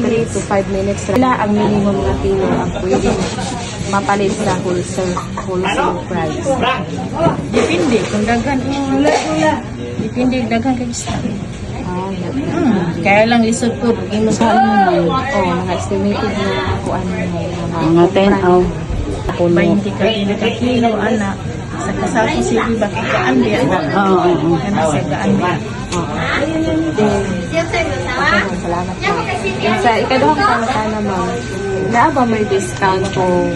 3 to 5 minutes. Wala ang minimum na kilo ang pwede mapalit sa wholesale price. Depende kung daghan. Depende daghan kay isa. Kaya lang lisod po imo sa Mga estimated na kung ano Mga 10 aw. 20 ka kilo anak. Sa kasako sige ba kay kaandi anak. Oo. Kana sa kaandi. Salamat po. Sa ikaduhang pangutana ma'am, naa ba may discount kung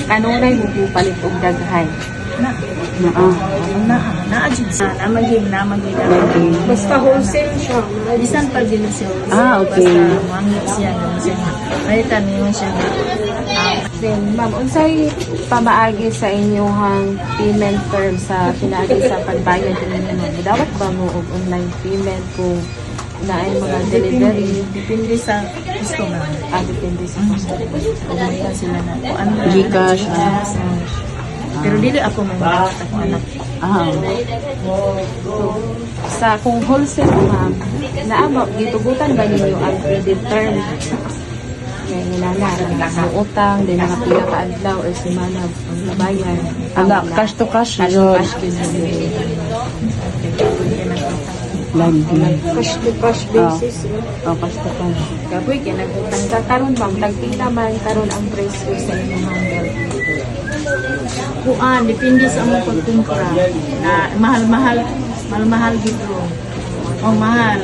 kanunay mo palit og daghay? Naajid sa namagig. Basta wholesale siya. Bisan pa din siya. Okay. Basta mangit siya. Palitan niyo siya. Then, ma'am, unsay pamaagi sa inyong payment term sa pinaagi sa pagbayad ninyo, ma'am? Dapat ba mo og online payment kung naay mga delivery? Depende sa customer. Depende sa customer. Pumunta sila na kung ano. Gcash. Pero dili ako may mga ako anak. Sa kung wholesale, ma'am, naaba, gitugutan ba ninyo ang credit term? Ngayon nilala, ang utang, din mga pila ka-adlaw or semana ang nabayan. Cash to cash. Cash to cash din. Cash to cash basis. Cash to cash. Kapoy, kinagutang ka. Karon ma'am, tagpila man karon ang presyo sa inyong handle. Depende sa among pagkumpra. Na mahal-mahal dito. O mahal.